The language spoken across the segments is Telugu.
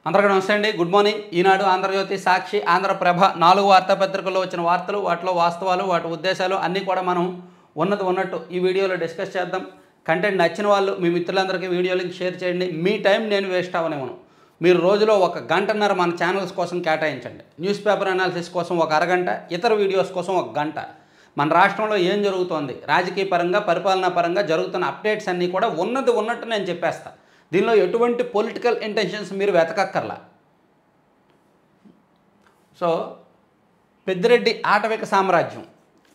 అందరికీ నమస్తే అండి. Good morning. ఈనాడు, ఆంధ్రజ్యోతి, సాక్షి, ఆంధ్రప్రభ 4 వార్తాపత్రికల్లో వచ్చిన వార్తలు, వాటిలో వాస్తవాలు, వాటి ఉద్దేశాలు అన్నీ కూడా మనం ఉన్నట్టు ఈ వీడియోలో డిస్కస్ చేద్దాం. కంటెంట్ నచ్చిన వాళ్ళు మీ మిత్రులందరికీ వీడియో లింక్ షేర్ చేయండి. మీ టైం నేను వేస్ట్ అవ్వనివ్వను. మీరు రోజులో 1 గంటన్నర మన ఛానల్స్ కోసం కేటాయించండి. న్యూస్ పేపర్ అనాలిసిస్ కోసం 1 అరగంట, ఇతర వీడియోస్ కోసం 1 గంట. మన రాష్ట్రంలో ఏం జరుగుతోంది, రాజకీయ పరంగా, పరిపాలనా పరంగా జరుగుతున్న అప్డేట్స్ అన్నీ కూడా ఉన్నట్టు నేను చెప్పేస్తాను. దీనిలో ఎటువంటి పొలిటికల్ ఇంటెన్షన్స్ మీరు వెతకక్కర్లా. సో పెద్దిరెడ్డి ఆటవిక సామ్రాజ్యం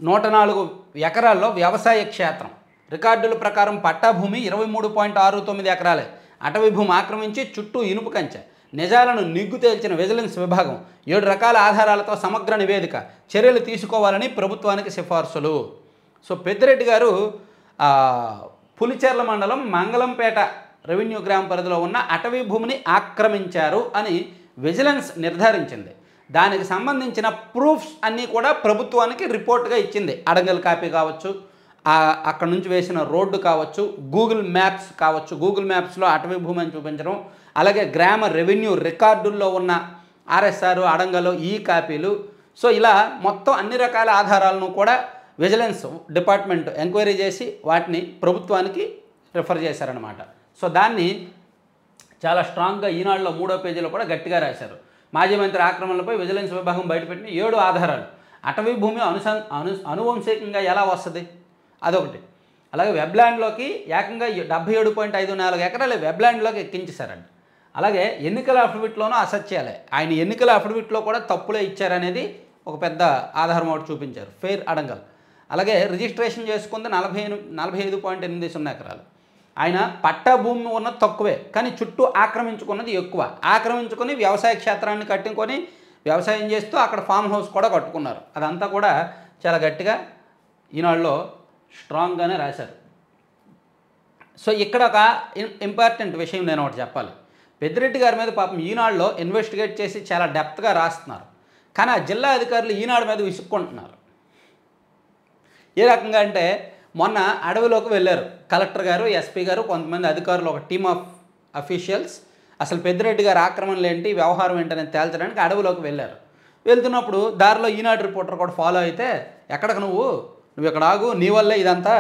104 ఎకరాల్లో వ్యవసాయ క్షేత్రం. రికార్డుల ప్రకారం పట్టాభూమి 23.69 ఎకరాలే. అటవీ భూమి ఆక్రమించి చుట్టూ ఇనుపు కంచె. నిజాలను నిగ్గు తేల్చిన విజిలెన్స్ విభాగం 7 రకాల ఆధారాలతో సమగ్ర నివేదిక. చర్యలు తీసుకోవాలని ప్రభుత్వానికి సిఫార్సులు. సో పెద్దిరెడ్డి గారు పులిచెర్ల మండలం మంగళంపేట రెవెన్యూ గ్రామ పరిధిలో ఉన్న అటవీ భూమిని ఆక్రమించారు అని విజిలెన్స్ నిర్ధారించింది. దానికి సంబంధించిన ప్రూఫ్స్ అన్నీ కూడా ప్రభుత్వానికి రిపోర్ట్గా ఇచ్చింది. అడంగల్ కాపీ కావచ్చు, అక్కడ నుంచి వేసిన రోడ్డు కావచ్చు, గూగుల్ మ్యాప్స్ కావచ్చు. గూగుల్ మ్యాప్స్లో అటవీ భూమి అని చూపించడం, అలాగే గ్రామ రెవెన్యూ రికార్డుల్లో ఉన్న ఆర్ఎస్ఆర్, అడంగలు ఈ కాపీలు. సో ఇలా మొత్తం అన్ని రకాల ఆధారాలను కూడా విజిలెన్స్ డిపార్ట్మెంట్ ఎంక్వైరీ చేసి వాటిని ప్రభుత్వానికి రిఫర్ చేశారనమాట. సో దాన్ని చాలా స్ట్రాంగ్గా ఈనాడులో 3వ పేజీలో కూడా గట్టిగా రాశారు. మాజీ మంత్రి ఆక్రమణలపై విజిలెన్స్ విభాగం బయటపెట్టిన 7 ఆధారాలు. అటవీ భూమి అనువంశికంగా ఎలా వస్తుంది అదొకటి. అలాగే వెబ్ల్యాండ్లోకి ఏకంగా 77.54 ఎకరాలు వెబ్ల్యాండ్లోకి ఎక్కించేశారండి. అలాగే ఎన్నికల అఫిడవిట్లోనూ అసత్యాలే. ఆయన ఎన్నికల అఫిడవిట్లో కూడా తప్పులే ఇచ్చారనేది ఒక పెద్ద ఆధారం ఒకటి చూపించారు. ఫెయిర్ అడంగల్. అలాగే రిజిస్ట్రేషన్ చేసుకుంది 45.80 ఎకరాలు. ఆయన పట్టా భూమి ఉన్నది తక్కువే, కానీ చుట్టూ ఆక్రమించుకున్నది ఎక్కువ. ఆక్రమించుకొని వ్యవసాయ క్షేత్రాన్ని కట్టుకొని వ్యవసాయం చేస్తూ అక్కడ ఫామ్ హౌస్ కూడా కట్టుకున్నారు. అదంతా కూడా చాలా గట్టిగా ఈనాడులో స్ట్రాంగ్గానే రాశారు. సో ఇక్కడ ఒక ఇంపార్టెంట్ విషయం నేను ఒకటి చెప్పాలి. పెద్దిరెడ్డి గారి మీద పాపం ఈనాడులో ఇన్వెస్టిగేట్ చేసి చాలా డెప్త్గా రాస్తున్నారు. కానీ ఆ జిల్లా అధికారులు ఈనాడు మీద విసుక్కుంటున్నారు. ఏ రకంగా అంటే మొన్న అడవిలోకి వెళ్ళారు కలెక్టర్ గారు, ఎస్పీ గారు, కొంతమంది అధికారులు, ఒక టీమ్ ఆఫ్ అఫీషియల్స్. అసలు పెద్దిరెడ్డి గారి ఆక్రమణలు ఏంటి, వ్యవహారం ఏంటనేది తేల్చడానికి అడవిలోకి వెళ్ళారు. వెళ్తున్నప్పుడు దారిలో ఈనాడు రిపోర్టర్ కూడా ఫాలో అయితే, ఎక్కడికి నువ్వు ఇక్కడ ఆగు, నీ వల్లే ఇదంతా,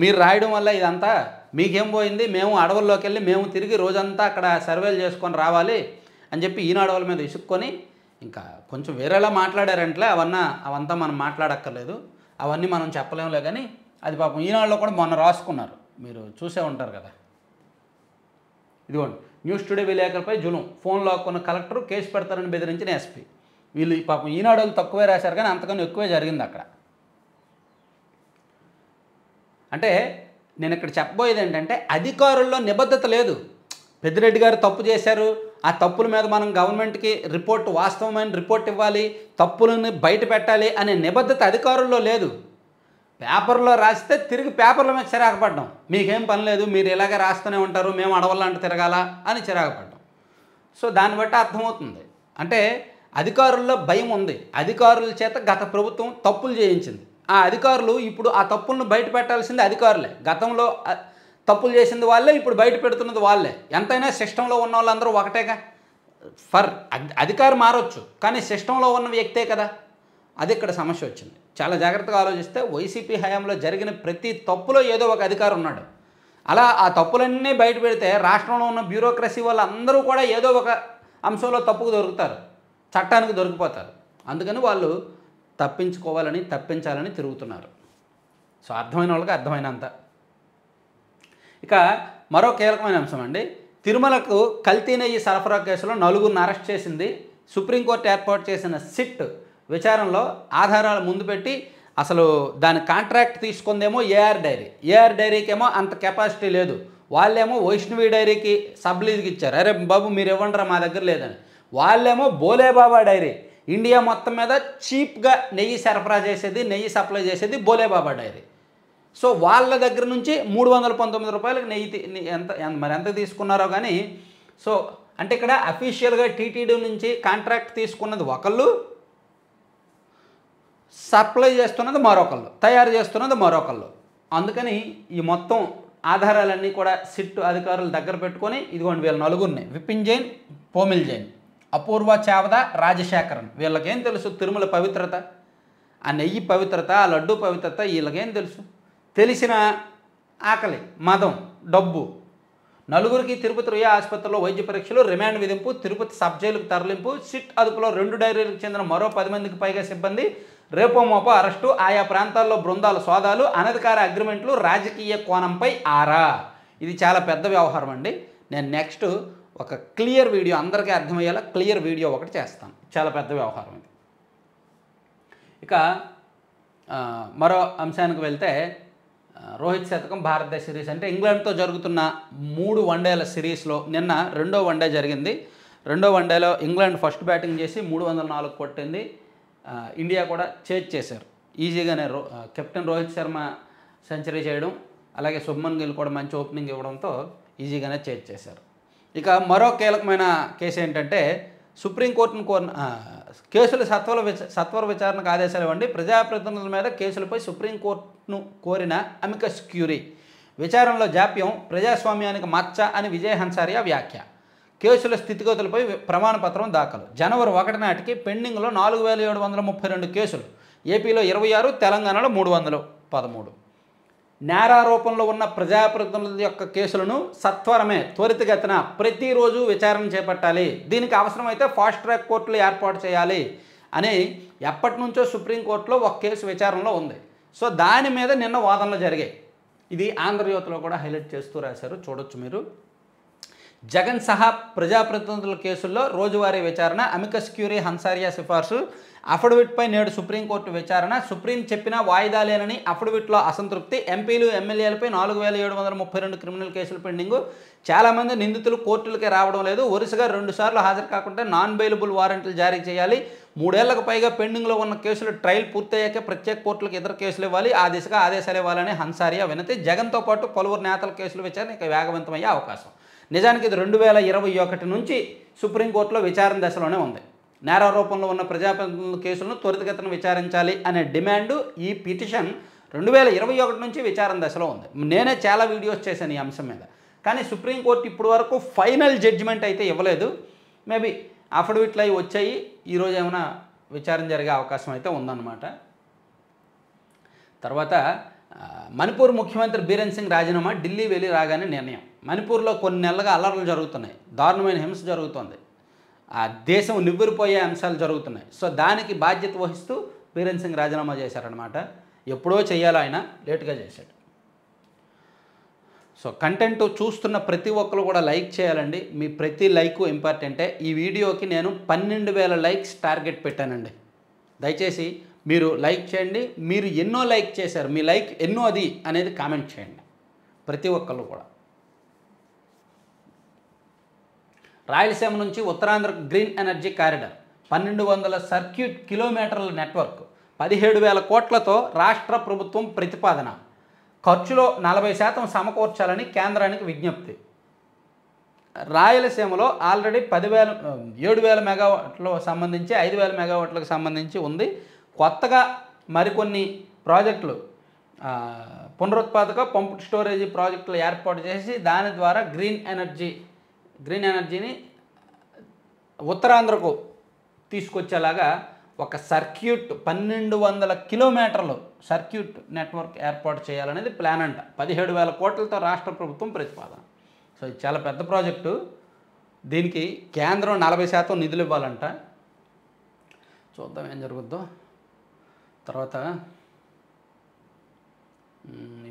మీరు రాయడం వల్ల ఇదంతా, మీకేం పోయింది, మేము అడవుల్లోకి వెళ్ళి మేము తిరిగి రోజంతా అక్కడ సర్వేలు చేసుకొని రావాలి అని చెప్పి ఈనాడు వాళ్ళ మీద ఇసుక్కొని ఇంకా కొంచెం వేరేలా మాట్లాడారంటే అవంతా మనం మాట్లాడక్కర్లేదు, అవన్నీ మనం చెప్పలేములే. కానీ అది పాపం ఈనాడులో కూడా మొన్న రాసుకున్నారు, మీరు చూసే ఉంటారు కదా. ఇదిగోండి, న్యూస్ టుడే విలేకరులపై జులుం, ఫోన్ లాక్కున్న కలెక్టర్, కేసు పెడతారని బెదిరించిన ఎస్పీ. వీళ్ళు పాపం ఈనాడు వాళ్ళు తక్కువే రాశారు, కానీ అంతకన్నా ఎక్కువే జరిగింది అక్కడ. అంటే నేను ఇక్కడ చెప్పబోయేది ఏంటంటే అధికారుల్లో నిబద్ధత లేదు. పెద్దిరెడ్డి గారు తప్పు చేశారు, ఆ తప్పుల మీద మనం గవర్నమెంట్కి రిపోర్ట్, వాస్తవమైన రిపోర్ట్ ఇవ్వాలి, తప్పులను బయట పెట్టాలి అనే నిబద్ధత అధికారుల్లో లేదు. పేపర్లో రాస్తే తిరిగి పేపర్ల మీద చిరాకుపడ్డం, మీకేం పని లేదు, మీరు ఇలాగే రాస్తూనే ఉంటారు, మేము అడవులంటే తిరగాల అని చిరాకుపడ్డం. సో దాన్ని బట్టి అర్థమవుతుంది అంటే అధికారుల్లో భయం ఉంది. అధికారుల చేత గత ప్రభుత్వం తప్పులు చేయించింది. ఆ అధికారులు ఇప్పుడు ఆ తప్పులను బయట పెట్టాల్సింది అధికారులే. గతంలో తప్పులు చేసింది వాళ్ళే, ఇప్పుడు బయట పెడుతున్నది వాళ్ళే. ఎంతైనా సిస్టంలో ఉన్న వాళ్ళందరూ ఒకటేగా. అధికారి మారొచ్చు, కానీ సిస్టంలో ఉన్న వ్యక్తే కదా. అది ఇక్కడ సమస్య వచ్చింది. చాలా జాగ్రత్తగా ఆలోచిస్తే వైసీపీ హయాంలో జరిగిన ప్రతి తప్పులో ఏదో ఒక అధికారి ఉన్నాడు. అలా ఆ తప్పులన్నీ బయట పెడితే రాష్ట్రంలో ఉన్న బ్యూరోక్రసీ వాళ్ళందరూ కూడా ఏదో ఒక అంశంలో తప్పుకు దొరుకుతారు, చట్టానికి దొరికిపోతారు. అందుకని వాళ్ళు తప్పించాలని తిరుగుతున్నారు. సో అర్థమైన వాళ్ళకి అర్థమైనంత. ఇక మరో కీలకమైన అంశం అండి, తిరుమలకు కల్తీ నెయ్యి సరఫరా కేసులో 4గురిని అరెస్ట్ చేసింది. సుప్రీంకోర్టు ఏర్పాటు చేసిన సిట్ విచారణలో ఆధారాలు ముందు పెట్టి అసలు దాని కాంట్రాక్ట్ తీసుకుందేమో ఏఆర్ డైరీకేమో అంత కెపాసిటీ లేదు, వాళ్ళేమో వైష్ణవి డైరీకి సబ్లీజ్కి ఇచ్చారు. అరే బాబు మీరు ఇవ్వండిరా, మా దగ్గర లేదని. వాళ్ళేమో బోలేబాబా డైరీ, ఇండియా మొత్తం మీద చీప్గా నెయ్యి సరఫరా చేసేది, నెయ్యి సప్లై చేసేది బోలేబాబా డైరీ. సో వాళ్ళ దగ్గర నుంచి 319 రూపాయలకు నెయ్యి ఎంత తీసుకున్నారో కానీ. సో అంటే ఇక్కడ అఫీషియల్గా టీటీడీ నుంచి కాంట్రాక్ట్ తీసుకున్నది ఒకళ్ళు, సప్లై చేస్తున్నది మరొకళ్ళు, తయారు చేస్తున్నది మరొకళ్ళు. అందుకని ఈ మొత్తం ఆధారాలన్నీ కూడా సిట్ అధికారులు దగ్గర పెట్టుకొని ఇదిగోండి వీళ్ళ నలుగురిని విపిన్ జైన్, పోమిల్ జైన్, అపూర్వ చావద, రాజశేఖరన్. వీళ్ళకేం తెలుసు తిరుమల పవిత్రత, ఆ నెయ్యి పవిత్రత, ఆ లడ్డు పవిత్రత వీళ్ళకేం తెలుసు? తెలిసిన ఆకలి, మదం, డబ్బు. నలుగురికి తిరుపతి రుయా ఆసుపత్రిలో వైద్య పరీక్షలు, రిమాండ్ విధింపు, తిరుపతి సబ్ జైలుకు తరలింపు, సిట్ అదుపులో 2 డైరీలకు చెందిన మరో 10 మందికి పైగా సిబ్బంది, రేపో మోపో అరెస్టు, ఆయా ప్రాంతాల్లో బృందాల సోదాలు, అనధికార అగ్రిమెంట్లు, రాజకీయ కోణంపై ఆరా. ఇది చాలా పెద్ద వ్యవహారం అండి. నేను నెక్స్ట్ ఒక క్లియర్ వీడియో, అందరికీ అర్థమయ్యేలా క్లియర్ వీడియో ఒకటి చేస్తాను. చాలా పెద్ద వ్యవహారం ఇది. ఇక మరో అంశానికి వెళ్తే, రోహిత్ శతకం భారతదేశ సిరీస్ అంటే ఇంగ్లాండ్తో జరుగుతున్న 3 వన్డేల సిరీస్లో నిన్న 2వ వన్డే జరిగింది. 2వ వన్డేలో ఇంగ్లాండ్ ఫస్ట్ బ్యాటింగ్ చేసి 304 కొట్టింది. ఇండియా కూడా చేశారు ఈజీగానే. కెప్టెన్ రోహిత్ శర్మ సెంచరీ చేయడం, అలాగే శుభ్మన్ గిల్ కూడా మంచి ఓపెనింగ్ ఇవ్వడంతో ఈజీగానే చేశారు. ఇక మరో కీలకమైన కేసు ఏంటంటే, సుప్రీంకోర్టును కేసులు సత్వర విచారణకు ఆదేశాలు ఇవ్వండి. ప్రజాప్రతినిధుల మీద కేసులపై సుప్రీంకోర్టును కోరిన అమికస్ క్యూరీ. విచారణలో జాప్యం ప్రజాస్వామ్యానికి మచ్చ అని విజయ్ హన్సారియా వ్యాఖ్య. కేసుల స్థితిగతులపై ప్రమాణపత్రం దాఖలు. జనవరి 1 నాటికి పెండింగ్లో 4732 కేసులు. ఏపీలో 26, తెలంగాణలో 313. నేరారోపణలో ఉన్న ప్రజాప్రతినిధుల యొక్క కేసులను సత్వరమే త్వరితగతిన ప్రతిరోజు విచారణ చేపట్టాలి. దీనికి అవసరమైతే ఫాస్ట్ ట్రాక్ కోర్టులు ఏర్పాటు చేయాలి అని ఎప్పటి నుంచో సుప్రీంకోర్టులో ఒక కేసు విచారణలో ఉంది. సో దాని మీద నిన్న వాదనలు జరిగాయి. ఇది ఆంధ్రజ్యోతిలో కూడా హైలైట్ చేస్తూ రాశారు, చూడొచ్చు మీరు. జగన్ సహా ప్రజాప్రతినిధుల కేసుల్లో రోజువారీ విచారణ, అమికస్ క్యూరీ హన్సారియా సిఫార్సు. అఫిడవిట్పై నేడు సుప్రీంకోర్టు విచారణ. సుప్రీం చెప్పినా వాయిదా లేనని అఫిడవిట్లో అసంతృప్తి. ఎంపీలు, ఎమ్మెల్యేలపై 4732 క్రిమినల్ కేసులు పెండింగు. చాలామంది నిందితులు కోర్టులకే రావడం లేదు. వరుసగా 2 సార్లు హాజరు కాకుండా నాన్ బెయిలబుల్ వారెంట్లు జారీ చేయాలి. 3 ఏళ్లకు పైగా పెండింగ్లో ఉన్న కేసులు ట్రయల్ పూర్తయ్యాకే ప్రత్యేక కోర్టులకు ఇతర కేసులు ఇవ్వాలి. ఆ దిశగా ఆదేశాలు ఇవ్వాలని హన్సారియా వినతి. జగన్తో పాటు పలువురు నేతల కేసుల విచారణ ఇక వేగవంతమయ్యే అవకాశం. నిజానికి ఇది 2021 నుంచి సుప్రీంకోర్టులో విచారణ దశలోనే ఉంది. నేరారోపణలో ఉన్న ప్రజాప్రతినిధుల కేసులను త్వరితగతిన విచారించాలి అనే డిమాండు, ఈ పిటిషన్ 2021 నుంచి విచారణ దశలో ఉంది. నేనే చాలా వీడియోస్ చేశాను ఈ అంశం మీద. కానీ సుప్రీంకోర్టు ఇప్పటి వరకు ఫైనల్ జడ్జిమెంట్ అయితే ఇవ్వలేదు. మేబీ అఫిడవిట్లు అవి వచ్చాయి, ఈరోజు ఏమైనా విచారణ జరిగే అవకాశం అయితే ఉందన్నమాట. తర్వాత మణిపూర్ ముఖ్యమంత్రి బీరేన్ సింగ్ రాజీనామా, ఢిల్లీ వెళ్ళి రాగానే నిర్ణయం. మణిపూర్లో కొన్ని నెలలుగా అల్లర్లు జరుగుతున్నాయి, దారుణమైన హింస జరుగుతుంది, ఆ దేశం నివ్వెరపోయే అంశాలు జరుగుతున్నాయి. సో దానికి బాధ్యత వహిస్తూ బీరేన్ సింగ్ రాజీనామా చేశారనమాట. ఎప్పుడో చేయాలో ఆయన లేటుగా చేశాడు. సో కంటెంట్ చూస్తున్న ప్రతి ఒక్కరు కూడా లైక్ చేయాలండి. మీ ప్రతి లైకు ఇంపార్టెంటే. ఈ వీడియోకి నేను 12,000 లైక్స్ టార్గెట్ పెట్టానండి. దయచేసి మీరు లైక్ చేయండి. మీరు ఎన్నో లైక్ చేశారు, మీ లైక్ ఎన్నో అది అనేది కామెంట్ చేయండి ప్రతి ఒక్కరు కూడా. రాయలసీమ నుంచి Uttarandhra green energy corridor, 1200 circuit కిలోమీటర్ల నెట్వర్క్, 17,000 కోట్లతో రాష్ట్ర ప్రభుత్వం ప్రతిపాదన. ఖర్చులో 40% సమకూర్చాలని కేంద్రానికి విజ్ఞప్తి. రాయలసీమలో ఆల్రెడీ 7,000 మెగావాట్లకు సంబంధించి 5,000 మెగావాట్లకు సంబంధించి ఉంది. కొత్తగా మరికొన్ని ప్రాజెక్టులు, పునరుత్పాదక పంప్ స్టోరేజీ ప్రాజెక్టులు ఏర్పాటు చేసి దాని ద్వారా గ్రీన్ ఎనర్జీని ఉత్తరాంధ్రకు తీసుకొచ్చేలాగా ఒక సర్క్యూట్ 1200 కిలోమీటర్లు సర్క్యూట్ నెట్వర్క్ ఏర్పాటు చేయాలనేది ప్లాన్ అంట. 17,000 కోట్లతో రాష్ట్ర ప్రభుత్వం ప్రతిపాదన. సో ఇది చాలా పెద్ద ప్రాజెక్టు. దీనికి కేంద్రం 40% నిధులు ఇవ్వాలంట. చూద్దాం ఏం జరుగుద్దో. తర్వాత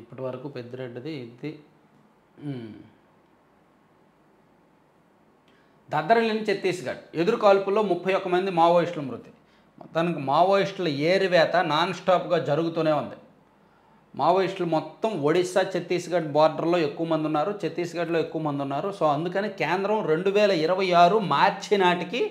ఇప్పటి వరకు పెద్దిరెడ్డిది ఇది. దద్దరిల్లిన ఛత్తీస్గఢ్, ఎదురు కాల్పుల్లో 31 మంది మావోయిస్టుల మృతి. మొత్తానికి మావోయిస్టుల ఏరివేత నాన్ స్టాప్గా జరుగుతూనే ఉంది. మావోయిస్టులు మొత్తం ఒడిశా, ఛత్తీస్గఢ్ బార్డర్లో ఎక్కువ మంది ఉన్నారు, ఛత్తీస్గఢ్లో ఎక్కువ మంది ఉన్నారు. సో అందుకని కేంద్రం 2026 మార్చి నాటికి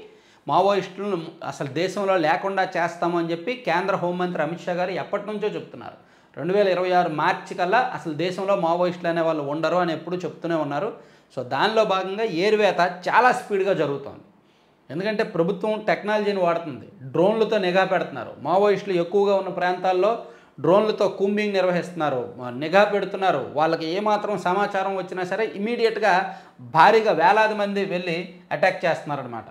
మావోయిస్టులను అసలు దేశంలో లేకుండా చేస్తామని చెప్పి కేంద్ర హోంమంత్రి అమిత్ షా గారు ఎప్పటి నుంచో చెప్తున్నారు. 2026 మార్చి కల్లా అసలు దేశంలో మావోయిస్టులు అనే వాళ్ళు ఉండరు అని ఎప్పుడూ చెప్తూనే ఉన్నారు. సో దానిలో భాగంగా ఏరివేత చాలా స్పీడ్గా జరుగుతుంది. ఎందుకంటే ప్రభుత్వం టెక్నాలజీని వాడుతుంది, డ్రోన్లతో నిఘా పెడుతున్నారు. మావోయిస్టులు ఎక్కువగా ఉన్న ప్రాంతాల్లో డ్రోన్లతో కూంబింగ్ నిర్వహిస్తున్నారు, నిఘా పెడుతున్నారు. వాళ్ళకి ఏమాత్రం సమాచారం వచ్చినా సరే ఇమీడియట్గా భారీగా వేలాది మంది వెళ్ళి అటాక్ చేస్తున్నారనమాట.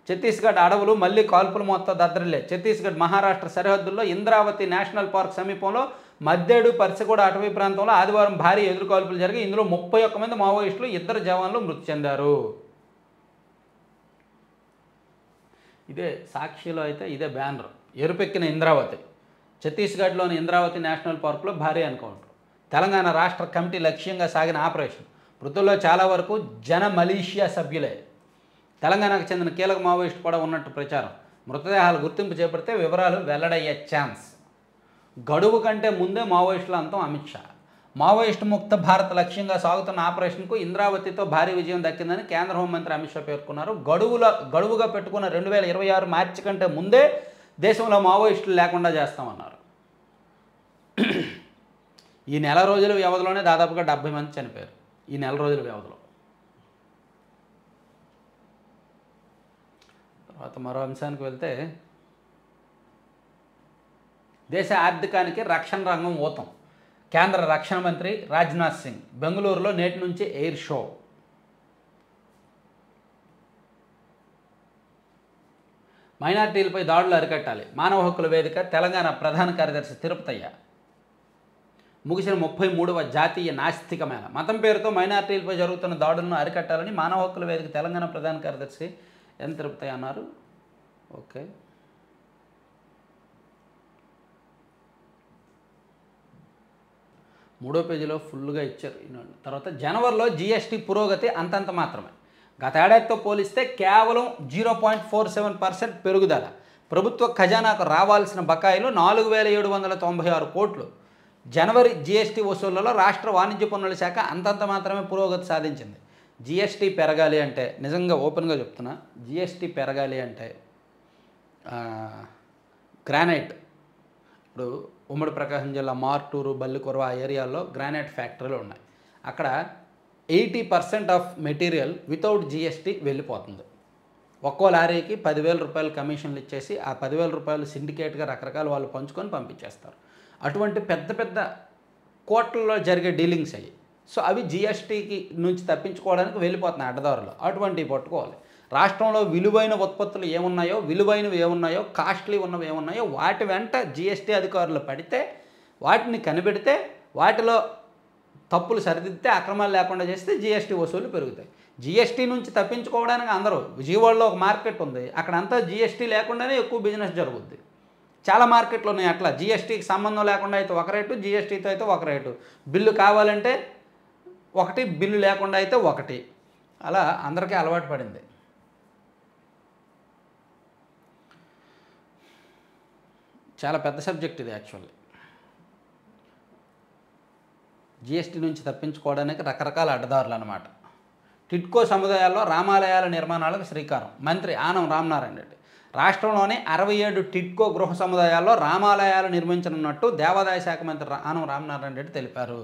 ఛత్తీస్గఢ్ అడవులు మళ్ళీ కాల్పులు మొత్తం దద్దరిల్లే. ఛత్తీస్గఢ్ మహారాష్ట్ర సరిహద్దుల్లో ఇంద్రావతి నేషనల్ పార్క్ సమీపంలో మద్దేడు పర్సిగూడ అటవీ ప్రాంతంలో ఆదివారం భారీ ఎదురుకాల్పులు జరిగి ఇందులో 31 మంది మావోయిస్టులు, 2 జవాన్లు మృతి చెందారు. ఇదే సాక్షిలో అయితే ఇదే బ్యానర్, ఎరుపెక్కిన ఇంద్రావతి. ఛత్తీస్గఢ్లోని ఇంద్రావతి నేషనల్ పార్కులో భారీ ఎన్కౌంటర్. తెలంగాణ రాష్ట్ర కమిటీ లక్ష్యంగా సాగిన ఆపరేషన్. మృతుల్లో చాలా వరకు జన మలేషియా సభ్యులే. తెలంగాణకు చెందిన కీలక మావోయిస్టు కూడా ఉన్నట్టు ప్రచారం. మృతదేహాల గుర్తింపు చేపడితే వివరాలు వెల్లడయ్యే ఛాన్స్. గడువు కంటే ముందే మావోయిస్టుల అంతం అమిత్ షా. మావోయిస్టు ముక్త భారత్ లక్ష్యంగా సాగుతున్న ఆపరేషన్కు ఇంద్రావతితో భారీ విజయం దక్కిందని కేంద్ర హోంమంత్రి అమిత్ షా పేర్కొన్నారు. గడువుగా పెట్టుకున్న 2026 మార్చి కంటే ముందే దేశంలో మావోయిస్టులు లేకుండా చేస్తామన్నారు. ఈ నెల రోజుల వ్యవధిలోనే దాదాపుగా 70 మంది చనిపోయారు. ఈ నెల రోజుల వ్యవధిలో. తర్వాత మరో అంశానికి వెళ్తే, దేశ ఆర్థికానికి రక్షణ రంగం ఊతం. కేంద్ర రక్షణ మంత్రి రాజ్నాథ్ సింగ్ బెంగళూరులో నేటి నుంచి ఎయిర్ షో. మైనార్టీలపై దాడులు అరికట్టాలి. మానవ హక్కుల వేదిక తెలంగాణ ప్రధాన కార్యదర్శి తిరుపతయ్య. ముగిసిన 33వ జాతీయ నాస్తిక మేళ. మతం పేరుతో మైనార్టీలపై జరుగుతున్న దాడులను అరికట్టాలని మానవ హక్కుల వేదిక తెలంగాణ ప్రధాన కార్యదర్శి ఎన్ తిరుపతయ్య అన్నారు. ఓకే, మూడో పేజీలో ఫుల్గా ఇచ్చారు. తర్వాత జనవరిలో జీఎస్టీ పురోగతి అంతంత మాత్రమే. గత ఏడాదితో పోలిస్తే కేవలం 0.47% పెరుగుదల. ప్రభుత్వ ఖజానాకు రావాల్సిన బకాయిలు 4796 కోట్లు. జనవరి జీఎస్టీ వసూళ్లలో రాష్ట్ర వాణిజ్య పన్నుల శాఖ అంతంత మాత్రమే పురోగతి సాధించింది. జీఎస్టీ పెరగాలి అంటే, నిజంగా ఓపెన్గా చెప్తున్నా, జీఎస్టీ పెరగాలి అంటే గ్రానైట్, ఇప్పుడు ఉమ్మడి ప్రకాశం జిల్లా మార్టూరు, బల్లికొరవ ఆ ఏరియాల్లో గ్రానైట్ ఫ్యాక్టరీలు ఉన్నాయి. అక్కడ 80% ఆఫ్ మెటీరియల్ వితౌట్ జీఎస్టీ వెళ్ళిపోతుంది. ఒక్కో లారీకి 10,000 రూపాయలు కమిషన్లు ఇచ్చేసి ఆ 10,000 రూపాయలు సిండికేట్గా రకరకాల వాళ్ళు పంచుకొని పంపించేస్తారు. అటువంటి పెద్ద పెద్ద కోట్లలో జరిగే డీలింగ్స్ అయ్యి. సో అవి జీఎస్టీకి నుంచి తప్పించుకోవడానికి వెళ్ళిపోతున్నాయి అడ్డదారులు. అటువంటివి పట్టుకోవాలి. రాష్ట్రంలో విలువైన ఉత్పత్తులు ఏమున్నాయో, విలువైనవి ఏమున్నాయో, కాస్ట్లీ ఉన్నవి ఏమున్నాయో వాటి వెంట జీఎస్టీ అధికారులు పడితే, వాటిని కనిపెడితే, వాటిలో తప్పులు సరిదిద్దితే, అక్రమాలు లేకుండా చేస్తే జీఎస్టీ వసూలు పెరుగుతాయి. జీఎస్టీ నుంచి తప్పించుకోవడానికి అందరూ, విజయవాడలో ఒక మార్కెట్ ఉంది, అక్కడంతా జీఎస్టీ లేకుండానే ఎక్కువ బిజినెస్ జరుగుద్ది. చాలా మార్కెట్లు ఉన్నాయి అట్లా. జీఎస్టీకి సంబంధం లేకుండా అయితే ఒక రేటు, జీఎస్టీతో అయితే ఒక రేటు. బిల్లు కావాలంటే ఒకటి, బిల్లు లేకుండా అయితే ఒకటి. అలా అందరికీ అలవాటు పడింది. చాలా పెద్ద సబ్జెక్ట్ ఇది యాక్చువల్లీ. జీఎస్టీ నుంచి తప్పించుకోవడానికి రకరకాల అడ్డదారులు అన్నమాట. టిడ్కో సముదాయాల్లో రామాలయాల నిర్మాణాలకు శ్రీకారం. మంత్రి ఆనం రామనారాయణ రెడ్డి. రాష్ట్రంలోని 67 టిడ్కో గృహ సముదాయాల్లో రామాలయాలు నిర్మించనున్నట్టు దేవాదాయ శాఖ మంత్రి ఆనం రామనారాయణ రెడ్డి తెలిపారు.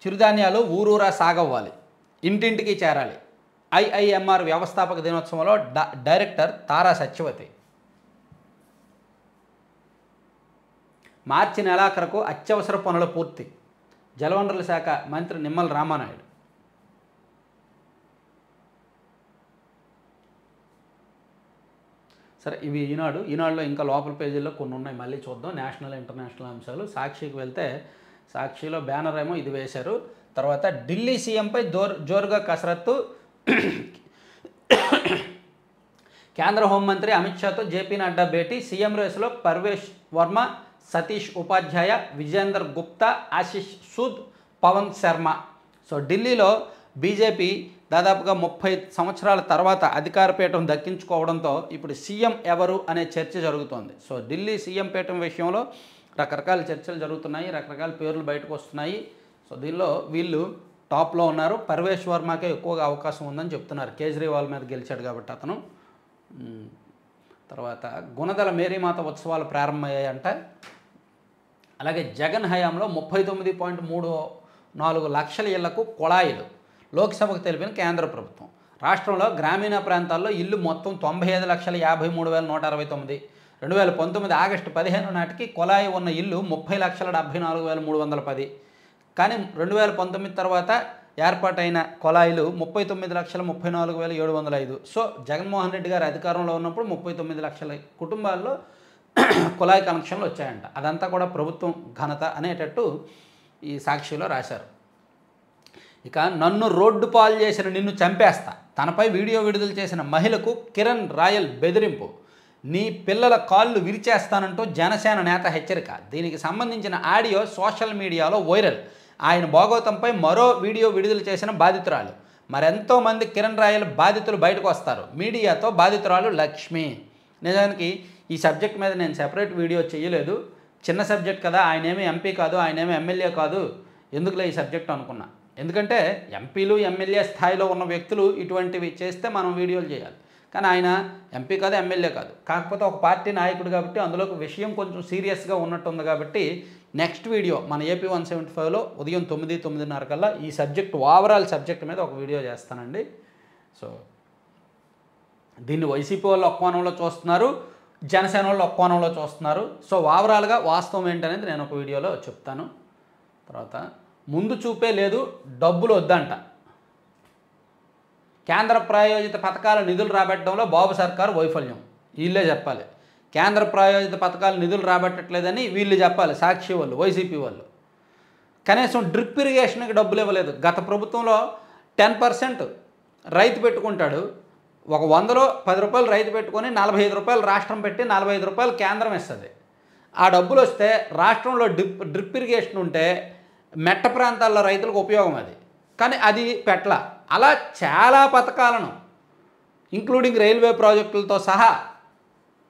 చిరుధాన్యాలు ఊరూరా సాగవ్వాలి, ఇంటింటికి చేరాలి. ఐఐఎంఆర్ వ్యవస్థాపక దినోత్సవంలో డైరెక్టర్ తారా సత్యవతి. మార్చి నెలాఖరుకు అత్యవసర పనుల పూర్తి. జలవనరుల శాఖ మంత్రి నిమ్మల రామానాయుడు. సరే, ఇవి ఈనాడులో ఇంకా లోపల పేజీల్లో కొన్ని ఉన్నాయి, మళ్ళీ చూద్దాం. నేషనల్ ఇంటర్నేషనల్ అంశాలు. సాక్షికి వెళ్తే సాక్షిలో బ్యానర్ ఏమో ఇది వేశారు. తర్వాత ఢిల్లీ సీఎంపై జోరుగా కసరత్తు. కేంద్ర హోంమంత్రి అమిత్ షాతో జేపీ నడ్డా భేటీ. సీఎం రేసులో పర్వేష్ వర్మ, సతీష్ ఉపాధ్యాయ, విజేందర్ గుప్తా, ఆశిష్ సూద్, పవన్ శర్మ. సో ఢిల్లీలో బీజేపీ దాదాపుగా 30 సంవత్సరాల తర్వాత అధికార పీఠం దక్కించుకోవడంతో ఇప్పుడు సీఎం ఎవరు అనే చర్చ జరుగుతోంది. సో ఢిల్లీ సీఎం పీఠం విషయంలో రకరకాల చర్చలు జరుగుతున్నాయి, రకరకాల పేర్లు బయటకు వస్తున్నాయి. సో దీనిలో వీళ్ళు టాప్లో ఉన్నారు. పర్వేష్ వర్మకే ఎక్కువగా అవకాశం ఉందని చెప్తున్నారు. కేజ్రీవాల్ మీద గెలిచాడు కాబట్టి అతను. తర్వాత గుణదల మేరీమాత ఉత్సవాలు ప్రారంభమయ్యాయంట. అలాగే జగన్ హయాంలో 39.34 లక్షల ఇళ్లకు కుళాయిలు లోక్సభకు తెలిపిన కేంద్ర ప్రభుత్వం. రాష్ట్రంలో గ్రామీణ ప్రాంతాల్లో ఇల్లు మొత్తం 95,53,169. 2019 ఆగస్టు 15 నాటికి కొలాయి ఉన్న ఇల్లు 30,74,310. కానీ 2019 తర్వాత ఏర్పాటైన కొలాయిలు 39,34,705. సో జగన్మోహన్ రెడ్డి గారు అధికారంలో ఉన్నప్పుడు 39 లక్షల కుటుంబాల్లో కుళాయి కనెక్షన్లు వచ్చాయంట. అదంతా కూడా ప్రభుత్వం ఘనత అనేటట్టు ఈ సాక్షిలో రాశారు. ఇక నన్ను రోడ్డు పాలు చేసిన నిన్ను చంపేస్తా, తనపై వీడియో విడుదల చేసిన మహిళకు కిరణ్ రాయల్ బెదిరింపు, నీ పిల్లల కాళ్ళు విరిచేస్తానంటూ జనసేన నేత హెచ్చరిక. దీనికి సంబంధించిన ఆడియో సోషల్ మీడియాలో వైరల్. ఆయన భోగవతంపై మరో వీడియో విడుదల చేసిన బాధితురాలు. మరెంతోమంది కిరణ్ రాయల్ బాధితులు బయటకు వస్తారు. మీడియాతో బాధితురాలు లక్ష్మి. నిజానికి ఈ సబ్జెక్ట్ మీద నేను సెపరేట్ వీడియో చేయలేదు. చిన్న సబ్జెక్ట్ కదా, ఆయనేమి ఎంపీ కాదు, ఆయనేమి ఎమ్మెల్యే కాదు, ఎందుకులే ఈ సబ్జెక్ట్ అనుకున్నా. ఎందుకంటే ఎంపీలు ఎమ్మెల్యే స్థాయిలో ఉన్న వ్యక్తులు ఇటువంటివి చేస్తే మనం వీడియోలు చేయాలి. కానీ ఆయన ఎంపీ కాదు, ఎమ్మెల్యే కాదు, కాకపోతే ఒక పార్టీ నాయకుడు కాబట్టి అందులో విషయం కొంచెం సీరియస్గా ఉన్నట్టుంది. కాబట్టి నెక్స్ట్ వీడియో మన ఏపీ 175లో ఉదయం 9-9:30 కల్లా ఈ సబ్జెక్ట్ ఓవరాల్ సబ్జెక్ట్ మీద ఒక వీడియో చేస్తానండి. సో దీన్ని వైసీపీ వాళ్ళు ఒక కోణంలో చూస్తున్నారు, జనసేన వాళ్ళు ఒక కోణంలో చూస్తున్నారు. సో ఓవరాల్గా వాస్తవం ఏంటనేది నేను ఒక వీడియోలో చెప్తాను. తర్వాత ముందు చూపే లేదు, డబ్బులు వద్దంట. కేంద్ర ప్రాయోజిత పథకాల నిధులు రాబట్టడంలో బాబు సర్కారు వైఫల్యం. వీళ్ళే చెప్పాలి. కేంద్ర ప్రాయోజిత పథకాల నిధులు రాబట్టట్లేదని వీళ్ళు చెప్పాలి, సాక్షి వాళ్ళు, వైసీపీ వాళ్ళు. కనీసం డ్రిప్ ఇరిగేషన్కి డబ్బులు ఇవ్వలేదు. గత ప్రభుత్వంలో 10% రైతు పెట్టుకుంటాడు, ఒక 100లో 10 రూపాయలు రైతు పెట్టుకొని 45 రూపాయలు రాష్ట్రం పెట్టి 45 రూపాయలు కేంద్రం ఇస్తుంది. ఆ డబ్బులు వస్తే రాష్ట్రంలో డ్రిప్ ఇరిగేషన్ ఉంటే మెట్ట ప్రాంతాల్లో రైతులకు ఉపయోగం అది. కానీ అది పెట్ల. అలా చాలా పథకాలను ఇంక్లూడింగ్ రైల్వే ప్రాజెక్టులతో సహా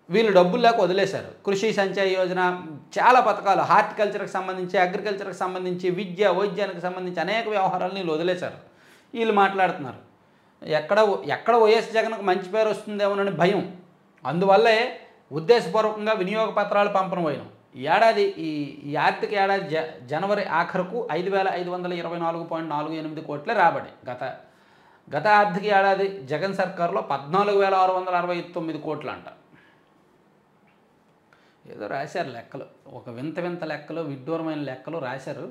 వీళ్ళు డబ్బులు లేక వదిలేశారు. కృషి సంచయ్ యోజన, చాలా పథకాలు, హార్టికల్చర్కి సంబంధించి, అగ్రికల్చర్కి సంబంధించి, విద్య వైద్యానికి సంబంధించి అనేక వ్యవహారాలను వీళ్ళు వదిలేశారు. వీళ్ళు మాట్లాడుతున్నారు ఎక్కడ వైఎస్ జగన్కు మంచి పేరు వస్తుందేమోనని భయం. అందువల్లే ఉద్దేశపూర్వకంగా వినియోగ పత్రాలు పంపన పోయినాం. ఈ ఆర్థిక ఏడాది జనవరి ఆఖరుకు 5,524.48 కోట్లే రాబడి. గత ఆర్థిక ఏడాది జగన్ సర్కారులో 14,669 కోట్లు అంట. ఏదో రాశారు లెక్కలు, ఒక వింత లెక్కలు, విడ్డూరమైన లెక్కలు రాశారు.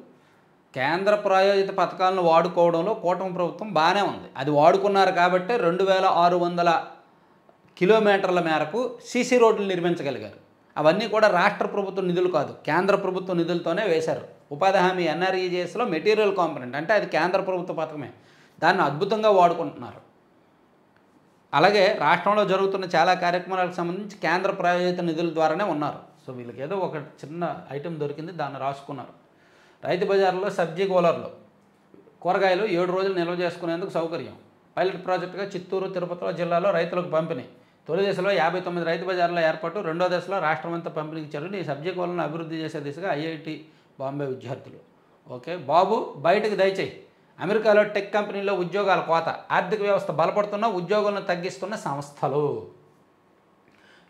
కేంద్ర ప్రాయోజిత పథకాలను వాడుకోవడంలో కూటమి ప్రభుత్వం బాగానే ఉంది. అది వాడుకున్నారు కాబట్టి 2,600 కిలోమీటర్ల మేరకు సీసీ రోడ్లు నిర్మించగలిగారు. అవన్నీ కూడా రాష్ట్ర ప్రభుత్వ నిధులు కాదు, కేంద్ర ప్రభుత్వ నిధులతోనే వేశారు. ఉపాధి హామీ ఎన్ఆర్ఈజీఎస్లో మెటీరియల్ కాంపొనెంట్ అంటే అది కేంద్ర ప్రభుత్వ పథకమే, దాన్ని అద్భుతంగా వాడుకుంటున్నారు. అలాగే రాష్ట్రంలో జరుగుతున్న చాలా కార్యక్రమాలకు సంబంధించి కేంద్ర ప్రాయోజిత నిధుల ద్వారానే ఉన్నారు. సో వీళ్ళకి ఏదో ఒక చిన్న ఐటెం దొరికింది, దాన్ని రాసుకున్నారు. రైతు బజార్లో సబ్జీ కూలర్లు, కూరగాయలు 7 రోజులు నిల్వ చేసుకునేందుకు సౌకర్యం. పైలట్ ప్రాజెక్టుగా చిత్తూరు, తిరుపతిలో జిల్లాలో రైతులకు పంపిణీ. తొలి దశలో 59 రైతు బజార్ల ఏర్పాటు, రెండో దశలో రాష్ట్రమంతా పంపిణీకి చర్యలు. ఈ సబ్జీ కూలను అభివృద్ధి చేసే దిశగా ఐఐటి బాంబే విద్యార్థులు. ఓకే బాబు బయటకు దయచేయి. అమెరికాలో టెక్ కంపెనీల్లో ఉద్యోగాల కోత, ఆర్థిక వ్యవస్థ బలపడుతున్న, ఉద్యోగులను తగ్గిస్తున్న సంస్థలు.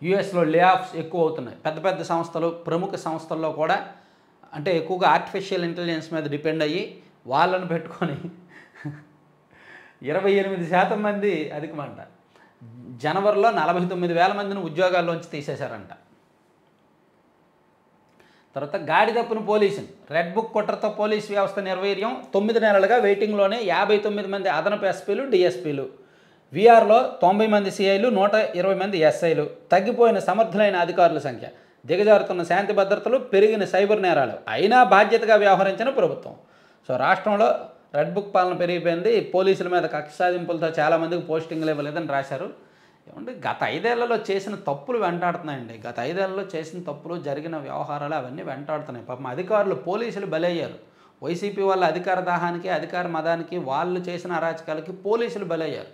యుఎస్లో లే ఆఫ్స్ ఎక్కువ అవుతున్నాయి. పెద్ద సంస్థలు, ప్రముఖ సంస్థల్లో కూడా అంటే ఎక్కువగా ఆర్టిఫిషియల్ ఇంటెలిజెన్స్ మీద డిపెండ్ అయ్యి వాళ్ళను పెట్టుకొని 28% మంది అధికమంట. జనవరిలో 49,000 మందిని ఉద్యోగాల్లోంచి తీసేశారంట. తర్వాత గాడిదప్పును పోలీసులు, రెడ్ బుక్ కుట్రతో పోలీసు వ్యవస్థ నిర్వీర్యం. 9 నెలలుగా వెయిటింగ్లోనే 59 మంది అదనపు ఎస్పీలు, డిఎస్పీలు. వీఆర్లో 90 మంది సిఐలు, 120 మంది ఎస్ఐలు. తగ్గిపోయిన సమర్థులైన అధికారుల సంఖ్య, దిగజారుతున్న శాంతి భద్రతలు, పెరిగిన సైబర్ నేరాలు. అయినా బాధ్యతగా వ్యవహరించిన ప్రభుత్వం. సో రాష్ట్రంలో రెడ్ బుక్ పాలన పెరిగిపోయింది. పోలీసుల మీద కక్ష సాధింపులతో చాలామందికి పోస్టింగ్లు ఇవ్వలేదని రాశారు. ఏమంటే గత 5 ఏళ్లలో చేసిన తప్పులు వెంటాడుతున్నాయండి. గత 5 ఏళ్లలో చేసిన తప్పులు, జరిగిన వ్యవహారాలు అవన్నీ వెంటాడుతున్నాయి. పాపం అధికారులు, పోలీసులు బలయ్యారు. వైసీపీ వాళ్ళ అధికార దాహానికి, అధికార మదానికి, వాళ్ళు చేసిన అరాచకాలకి పోలీసులు బలయ్యారు.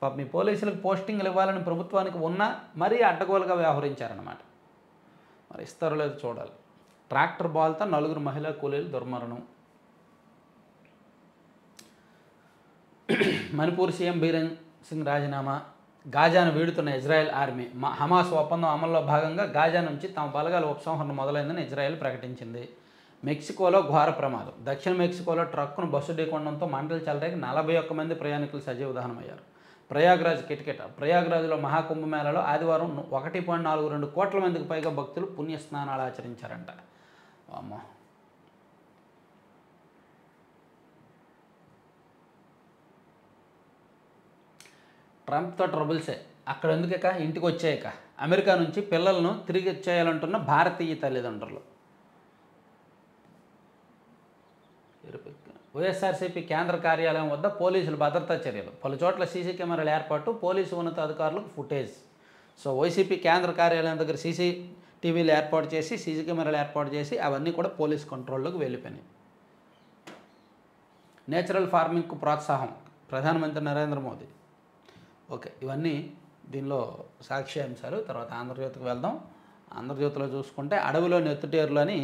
పాపం ఈ పోలీసులకు పోస్టింగ్లు ఇవ్వాలని ప్రభుత్వానికి ఉన్నా మరీ అడ్డగోలుగా వ్యవహరించారన్నమాట. మరి ఇస్తారో లేదో చూడాలి. ట్రాక్టర్ బాల్తో 4 మహిళా కూలీలు దుర్మరణం. మణిపూర్ సీఎం బీరేన్ సింగ్ రాజీనామా. గాజాను వీడుతున్న ఇజ్రాయెల్ ఆర్మీ. హమాస్ ఒప్పందం అమల్లో భాగంగా గాజా నుంచి తమ బలగాల ఉపసంహరణ మొదలైందని ఇజ్రాయెల్ ప్రకటించింది. మెక్సికోలో ఘోర ప్రమాదం. దక్షిణ మెక్సికోలో ట్రక్కును బస్సు ఢీకొనడంతో మంటలు చెలరేగి 41 మంది ప్రయాణికులు సజీవ దహనమయ్యారు. ప్రయాగ్రాజ్ కిటకిట. ప్రయాగ్రాజ్లో మహాకుంభమేళాలో ఆదివారం 1.42 కోట్ల మందికి పైగా భక్తులు పుణ్యస్నానాలు ఆచరించారంట. అమ్మో. ట్రంప్తో ట్రబుల్సే. అక్కడ ఎందుకక ఇంటికి వచ్చాయక అమెరికా నుంచి పిల్లలను తిరిగి ఇచ్చేయాలంటున్న భారతీయ తల్లిదండ్రులు. వైఎస్ఆర్సీపీ కేంద్ర కార్యాలయం వద్ద పోలీసులు భద్రతా చర్యలు, పలు చోట్ల సీసీ కెమెరాల ఏర్పాటు, పోలీసు ఉన్నతాధికారులకు ఫుటేజ్. సో వైసీపీ కేంద్ర కార్యాలయం దగ్గర సీసీటీవీలు ఏర్పాటు చేసి, సీసీ కెమెరాలు ఏర్పాటు చేసి అవన్నీ కూడా పోలీస్ కంట్రోల్లోకి వెళ్ళిపోయినాయి. నేచురల్ ఫార్మింగ్కు ప్రోత్సాహం, ప్రధానమంత్రి నరేంద్ర మోదీ. ఓకే, ఇవన్నీ దీనిలో సాక్ష్యాంశాలు. తర్వాత ఆంధ్రజ్యోతికి వెళ్దాం. ఆంధ్రజ్యోతిలో చూసుకుంటే అడవిలోని ఎత్తుటేరులు అని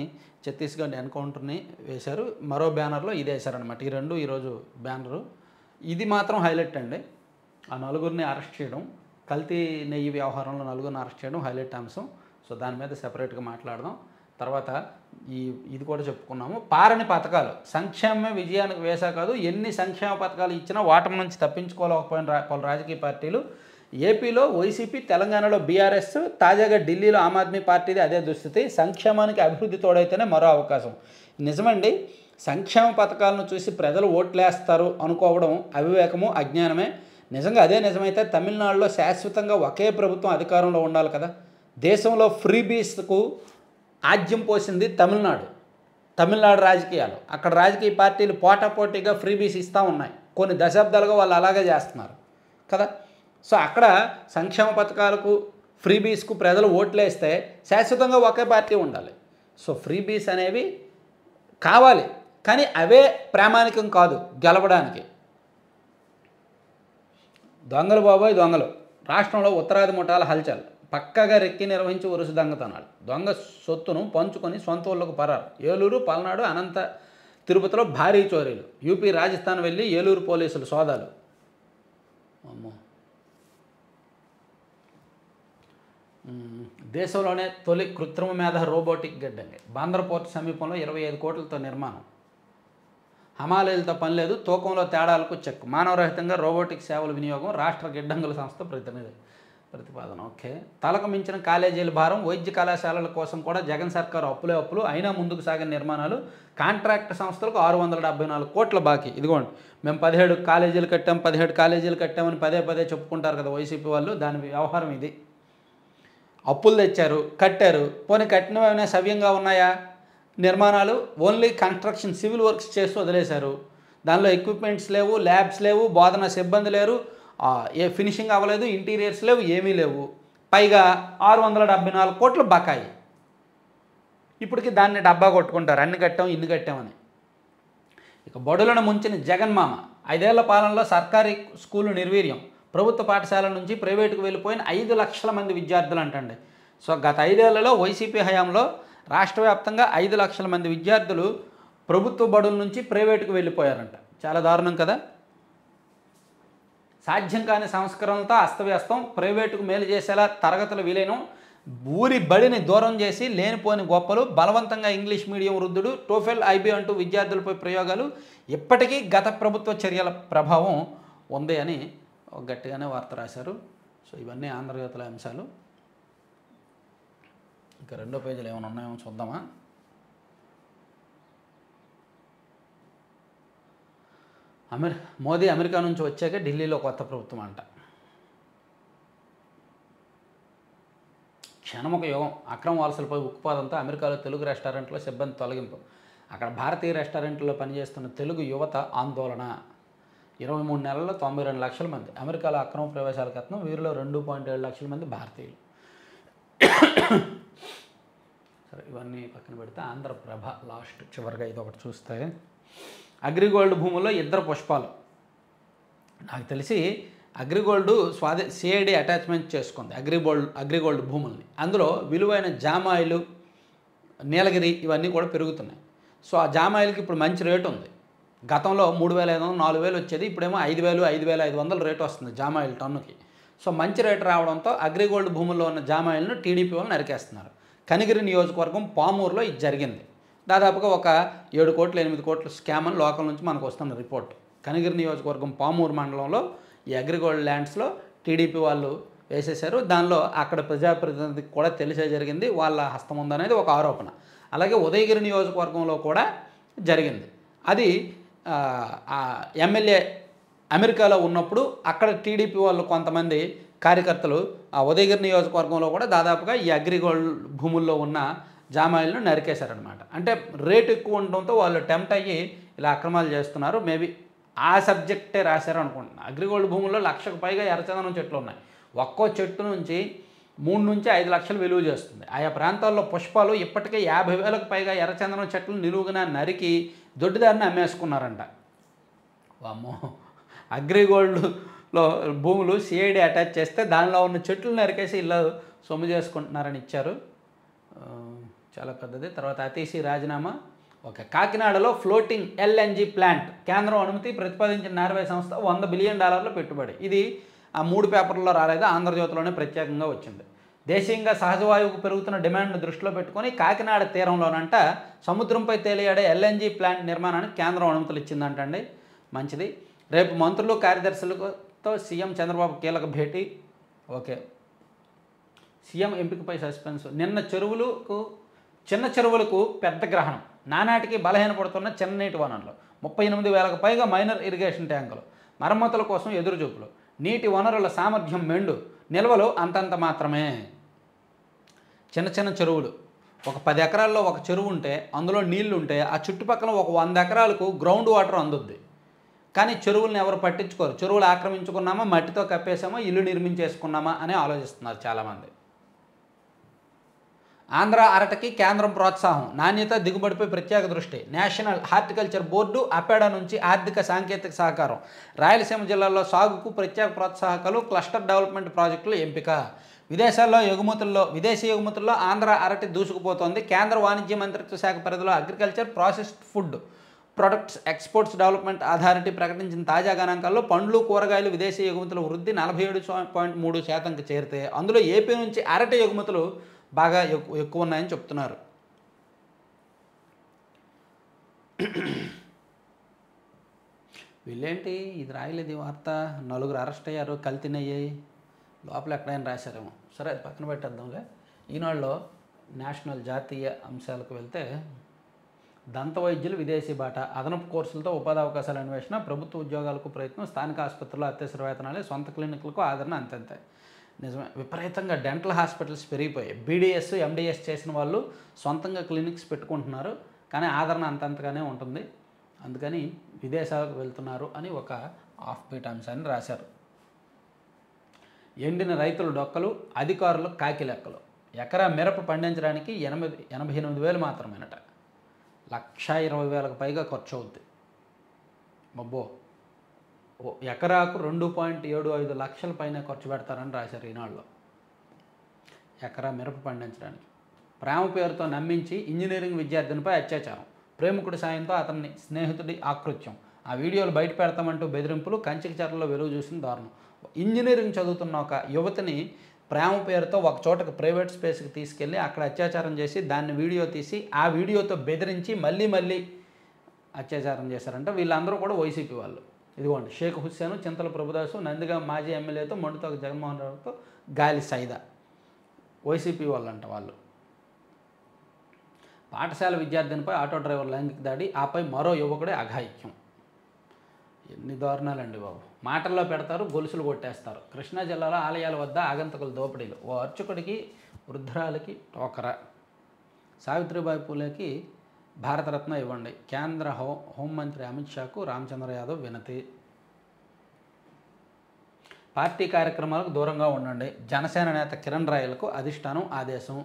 ఛత్తీస్గఢ్ ఎన్కౌంటర్ని వేశారు. మరో బ్యానర్లో ఇది వేశారనమాట. ఈ రెండు ఈరోజు బ్యానరు. ఇది మాత్రం హైలైట్ అండి. ఆ నలుగురిని అరెస్ట్ చేయడం, కల్తీ నెయ్యి వ్యవహారంలో నలుగురిని అరెస్ట్ చేయడం హైలైట్ అంశం. సో దాని మీద సెపరేట్గా మాట్లాడదాం. తర్వాత ఇది కూడా చెప్పుకున్నాము. పారని పథకాలు, సంక్షేమమే విజయానికి వేసా కాదు, ఎన్ని సంక్షేమ పథకాలు ఇచ్చినా ఓటమి నుంచి తప్పించుకోలేకపోయిన పలు రాజకీయ పార్టీలు. ఏపీలో వైసీపీ, తెలంగాణలో బీఆర్ఎస్, తాజాగా ఢిల్లీలో ఆమ్ ఆద్మీ పార్టీది అదే దుస్థితి. సంక్షేమానికి అభివృద్ధి తోడైతేనే మరో అవకాశం. నిజమండి, సంక్షేమ పథకాలను చూసి ప్రజలు ఓట్లేస్తారు అనుకోవడం అవివేకము, అజ్ఞానమే. నిజంగా అదే నిజమైతే తమిళనాడులో శాశ్వతంగా ఒకే ప్రభుత్వం అధికారంలో ఉండాలి కదా. దేశంలో ఫ్రీబీస్కు ఆజ్యం పోసింది తమిళనాడు రాజకీయాలు. అక్కడ రాజకీయ పార్టీలు పోటాపోటీగా ఫ్రీబీస్ ఇస్తూ ఉన్నాయి. కొన్ని దశాబ్దాలుగా వాళ్ళు అలాగే చేస్తున్నారు కదా. సో అక్కడ సంక్షేమ పథకాలకు, ఫ్రీబీస్కు ప్రజలు ఓట్లేస్తే శాశ్వతంగా ఒకే పార్టీ ఉండాలి. సో ఫ్రీబీస్ అనేవి కావాలి, కానీ అవే ప్రామాణికం కాదు గెలవడానికి. దొంగలు బాబోయ్ దొంగలు. రాష్ట్రంలో ఉత్తరాది ముఠాల హల్చల్. పక్కగా రెక్కి నిర్వహించి వరుస దొంగతనాలు. దొంగ సొత్తును పంచుకొని సొంత ఊళ్ళకు పరారు. ఏలూరు, పల్నాడు, అనంత తిరుపతిలో భారీ చోరీలు. యూపీ, రాజస్థాన్ వెళ్ళి ఏలూరు పోలీసులు సోదాలు. అమ్మో. దేశంలోనే తొలి కృత్రిమ మేధ రోబోటిక్ గిడ్డంగి. బాంద్రా పోర్టు సమీపంలో 25 కోట్లతో నిర్మాణం. హమాలీలతో పని లేదు, తూకంలో తేడాలకు చెక్. మానవరహితంగా రోబోటిక్ సేవల వినియోగం రాష్ట్ర గిడ్డంగుల సంస్థ ప్రతిపాదన. ఓకే. తలకు మించిన కాలేజీల భారం. వైద్య కళాశాలల కోసం కూడా జగన్ సర్కారు అప్పులు, అయినా ముందుకు సాగిన నిర్మాణాలు. కాంట్రాక్ట్ సంస్థలకు 674 కోట్ల బాకీ. ఇదిగోండి, మేము 17 కాలేజీలు కట్టాం, 17 కాలేజీలు కట్టామని పదే చెప్పుకుంటారు కదా వైసీపీ వాళ్ళు. దాని వ్యవహారం ఇది. అప్పులు తెచ్చారు, కట్టారు. పోనీ కట్టినవైనా సవ్యంగా ఉన్నాయా? నిర్మాణాలు ఓన్లీ కన్స్ట్రక్షన్, సివిల్ వర్క్స్ చేసి వదిలేశారు. దానిలో ఎక్విప్మెంట్స్ లేవు, ల్యాబ్స్ లేవు, బోధన సిబ్బంది లేరు, ఏ ఫినిషింగ్ అవ్వలేదు, ఇంటీరియర్స్ లేవు, ఏమీ లేవు. పైగా 674 కోట్లు బకాయి. ఇప్పటికి దాన్ని డబ్బా కొట్టుకుంటారు, అన్ని కట్టాం ఇన్ని కట్టామని. ఇక బడులను ముంచిన జగన్మామ. 5 ఏళ్ల పాలనలో సర్కారీ స్కూలు నిర్వీర్యం. ప్రభుత్వ పాఠశాల నుంచి ప్రైవేటుకు వెళ్ళిపోయిన 5 లక్షల మంది విద్యార్థులు అంటండి. సో గత 5 ఏళ్లలో వైసీపీ హయాంలో రాష్ట్ర వ్యాప్తంగా 5 లక్షల మంది విద్యార్థులు ప్రభుత్వ బడుల నుంచి ప్రైవేటుకు వెళ్ళిపోయారంట. చాలా దారుణం కదా. సాధ్యం కాని సంస్కరణలతో అస్తవ్యస్తం. ప్రైవేటుకు మేలు చేసేలా తరగతుల విలీనం. ఊరి బడిని దూరం చేసి లేనిపోని గొప్పలు. బలవంతంగా ఇంగ్లీష్ మీడియం వృద్ధుడు. టోఫెల్, ఐబీ అంటూ విద్యార్థులపై ప్రయోగాలు. ఇప్పటికీ గత ప్రభుత్వ చర్యల ప్రభావం ఉంది అని గట్టిగానే వార్త రాశారు. సో ఇవన్నీ ఆంధ్రజ్యోతిలో అంశాలు. ఇంకా రెండో పేజీలు ఏమైనా ఉన్నాయేమో చూద్దామా. మోదీ అమెరికా నుంచి వచ్చాక ఢిల్లీలో కొత్త ప్రభుత్వం అంట. క్షణముఖ యుగం. అక్రమ వలసలపై ఉక్కుపాదంతో అమెరికాలో తెలుగు రెస్టారెంట్లో సిబ్బంది తొలగింపు. అక్కడ భారతీయ రెస్టారెంట్లో పనిచేస్తున్న తెలుగు యువత ఆందోళన. 23 నెలల్లో 92 లక్షల మంది అమెరికాలో అక్రమ ప్రవేశాలకు యత్నం. వీరిలో 2.7 లక్షల మంది భారతీయులు. సరే, ఇవన్నీ పక్కన పెడితే ఆంధ్రప్రభ లాస్ట్ చివరిగా ఇది ఒకటి చూస్తే, అగ్రిగోల్డ్ భూముల్లో 2 పుష్పాలు. నాకు తెలిసి అగ్రిగోల్డ్ సిఐడి అటాచ్మెంట్ చేసుకుంది అగ్రిగోల్డ్ భూముల్ని. అందులో విలువైన జామాయిలు, నీలగిరి ఇవన్నీ కూడా పెరుగుతున్నాయి. సో ఆ జామాయిలకి ఇప్పుడు మంచి రేటు ఉంది. గతంలో 3,500, 4,000 వచ్చేది, ఇప్పుడేమో 5,000, 5,500 రేటు వస్తుంది జామాయిల్ టన్నుకి. సో మంచి రేటు రావడంతో అగ్రిగోల్డ్ భూముల్లో ఉన్న జామాయిలను టీడీపీ వాళ్ళు నరికేస్తున్నారు. కనిగిరి నియోజకవర్గం పామూరులో ఇది జరిగింది. దాదాపుగా ఒక 7 కోట్లు 8 కోట్ల స్కామ్ అని లోకల్ నుంచి మనకు వస్తున్న రిపోర్ట్. కనిగిరి నియోజకవర్గం పామూరు మండలంలో ఈ అగ్రిగోల్డ్ ల్యాండ్స్లో టీడీపీ వాళ్ళు వేసేశారు. దానిలో అక్కడ ప్రజాప్రతినిధికి కూడా తెలిసే జరిగింది, వాళ్ళ హస్తం ఉందనేది ఒక ఆరోపణ. అలాగే ఉదయగిరి నియోజకవర్గంలో కూడా జరిగింది. అది ఎమ్మెల్యే అమెరికాలో ఉన్నప్పుడు అక్కడ టీడీపీ వాళ్ళు కొంతమంది కార్యకర్తలు ఆ ఉదయగిరి నియోజకవర్గంలో కూడా దాదాపుగా ఈ అగ్రిగోల్డ్ భూముల్లో ఉన్న జామాయిలను నరికేశారనమాట. అంటే రేటు ఎక్కువ ఉండడంతో వాళ్ళు టెంప్ట్ అయ్యి ఇలా అక్రమాలు చేస్తున్నారు. మేబీ ఆ సబ్జెక్టే రాశారు అనుకుంటున్నాను. అగ్రిగోల్డ్ భూముల్లో 1,00,000కు పైగా ఎర్రచందనం చెట్లు ఉన్నాయి. ఒక్కో చెట్టు నుంచి 3 నుంచి 5 లక్షలు విలువ చేస్తుంది. ఆయా ప్రాంతాల్లో పుష్పాలు ఇప్పటికే 50,000కు పైగా ఎర్రచందనం చెట్లు నిలువుగా నరికి దొడ్డిదారిని అమ్మేసుకున్నారంట. వామ్మో, అగ్రిగోల్డ్లో భూములు సిఐడి అటాచ్ చేస్తే దానిలో ఉన్న చెట్లు నరికేసి ఇలా సొమ్ము చేసుకుంటున్నారని ఇచ్చారు. చాలా పెద్దది. తర్వాత అతీసి రాజీనామా. ఓకే, కాకినాడలో ఫ్లోటింగ్ ఎల్ఎన్జీ ప్లాంట్ కేంద్రం అనుమతి ప్రతిపాదించిన నార్వే సంస్థ $100 బిలియన్ పెట్టుబడి. ఇది ఆ 3 పేపర్లలో రాలేదు, ఆంధ్రజ్యోతిలోనే ప్రత్యేకంగా వచ్చింది. దేశీయంగా సహజవాయువుకు పెరుగుతున్న డిమాండ్ను దృష్టిలో పెట్టుకొని కాకినాడ తీరంలోనంట సముద్రంపై తేలియాడే ఎల్ఎన్జీ ప్లాంట్ నిర్మాణానికి కేంద్రం అనుమతులు ఇచ్చిందంటండి. మంచిది. రేపు మంత్రులు కార్యదర్శులతో సీఎం చంద్రబాబు కీలక భేటీ. ఓకే, సీఎం ఎంపికపై సస్పెన్స్. నిన్న చిన్న చెరువులకు పెద్ద గ్రహణం. నానాటికి బలహీనపడుతున్న చిన్న నీటి వనరులు. 38,000కు పైగా మైనర్ ఇరిగేషన్ ట్యాంకులు. మరమ్మతుల కోసం ఎదురుచూపులు. నీటి వనరుల సామర్థ్యం మెండు, నిల్వలు అంతంత మాత్రమే. చిన్న చెరువులు, ఒక 10 ఎకరాల్లో ఒక చెరువు ఉంటే అందులో నీళ్లు ఉంటే ఆ చుట్టుపక్కల ఒక 100 ఎకరాలకు గ్రౌండ్ వాటర్ అందుద్ది. కానీ చెరువులను ఎవరు పట్టించుకోరు. చెరువులు ఆక్రమించుకున్నామా, మట్టితో కప్పేసామా, ఇల్లు నిర్మించేసుకున్నామా అని ఆలోచిస్తున్నారు చాలామంది. ఆంధ్ర అరటికి కేంద్రం ప్రోత్సాహం. నాణ్యత, దిగుబడిపై ప్రత్యేక దృష్టి. నేషనల్ హార్టికల్చర్ బోర్డు, అపెడా నుంచి ఆర్థిక సాంకేతిక సహకారం. రాయలసీమ జిల్లాలో సాగుకు ప్రత్యేక ప్రోత్సాహకాలు, క్లస్టర్ డెవలప్మెంట్ ప్రాజెక్టులు ఎంపిక. విదేశీ ఎగుమతుల్లో ఆంధ్ర అరటి దూసుకుపోతోంది. కేంద్ర వాణిజ్య మంత్రిత్వ శాఖ పరిధిలో agriculture, processed food products exports development authority ప్రకటించిన తాజా గణాంకాల్లో పండ్లు, కూరగాయలు విదేశీ ఎగుమతుల వృద్ధి 47.3%కి చేరితే అందులో ఏపీ నుంచి అరటి ఎగుమతులు బాగా ఎక్కువ ఉన్నాయని చెప్తున్నారు. వీళ్ళేంటి ఇది రాయలేదు ఈ వార్త. 4 అరెస్ట్ అయ్యారు, కల్తీనయ్యాయి. లోపల ఎక్కడైనా రాశారేమో. సరే, అది పక్కన పెట్టేద్దాంలే. ఈనాడులో నేషనల్ జాతీయ అంశాలకు వెళ్తే, దంత వైద్యులు విదేశీ బాట. అదనపు కోర్సులతో ఉపాధి అవకాశాల అన్వేషణ. ప్రభుత్వ ఉద్యోగాలకు ప్రయత్నం. స్థానిక ఆసుపత్రుల్లో అత్యవసర వేతనాలే. సొంత క్లినిక్లకు ఆదరణ అంతంతే. నిజమే, విపరీతంగా డెంటల్ హాస్పిటల్స్ పెరిగిపోయాయి. బీడీఎస్, ఎండిఎస్ చేసిన వాళ్ళు సొంతంగా క్లినిక్స్ పెట్టుకుంటున్నారు, కానీ ఆదరణ అంతంతగానే ఉంటుంది. అందుకని విదేశాలకు వెళ్తున్నారు అని ఒక ఆఫ్ బీట్ అంశాన్ని రాశారు. ఎండిన రైతుల డొక్కలు, అధికారులు కాకి లెక్కలు. ఎకరా మిరప పండించడానికి 88,000 మాత్రమేనట. 1,20,000కు పైగా ఖర్చు అవుద్ది. మబ్బో, ఎకరాకు 2.75 లక్షల పైన ఖర్చు పెడతారని రాశారు ఈనాడులో. ఎకరా మిరప పండించడానికి. ప్రేమ పేరుతో నమ్మించి ఇంజనీరింగ్ విద్యార్థినిపై అత్యాచారం. ప్రేమికుడి సాయంతో అతన్ని స్నేహితుడి ఆకృత్యం. ఆ వీడియోలు బయట పెడతామంటూ బెదిరింపులు. కంచికచర్లలో వెలుగు చూసిన దారుణం. ఇంజనీరింగ్ చదువుతున్న ఒక యువతిని ప్రేమ పేరుతో ఒక చోటకు ప్రైవేట్ స్పేస్కి తీసుకెళ్ళి అక్కడ అత్యాచారం చేసి దాన్ని వీడియో తీసి ఆ వీడియోతో బెదిరించి మళ్ళీ అత్యాచారం చేశారంట. వీళ్ళందరూ కూడా వైసీపీ వాళ్ళు. ఇదిగోండి, షేక్ హుస్సేను, చింతల ప్రభుదాసు, నందిగా మాజీ ఎమ్మెల్యేతో మొండితో జగన్మోహన్ రావుతో గాలి సైదా. వైసీపీ వాళ్ళంట వాళ్ళు. పాఠశాల విద్యార్థినిపై ఆటో డ్రైవర్ లైంగిక దాడి, ఆపై మరో యువకుడే అఘాయిత్యం. ఎన్ని దారుణాలండి బాబు. మాటల్లో పెడతారు, గొలుసులు కొట్టేస్తారు. కృష్ణా జిల్లాలో ఆలయాల వద్ద ఆగంతకుల దోపిడీలు. ఓ అర్చకుడికి, వృద్ధురాలికి టోకరా. సావిత్రిబాయి పూలేకి భారతరత్న ఇవ్వండి. కేంద్ర హోంమంత్రి అమిత్ షాకు రామచంద్ర యాదవ్ వినతి. పార్టీ కార్యక్రమాలకు దూరంగా ఉండండి. జనసేన నేత కిరణ్ రాయలకు అధిష్టానం ఆదేశం.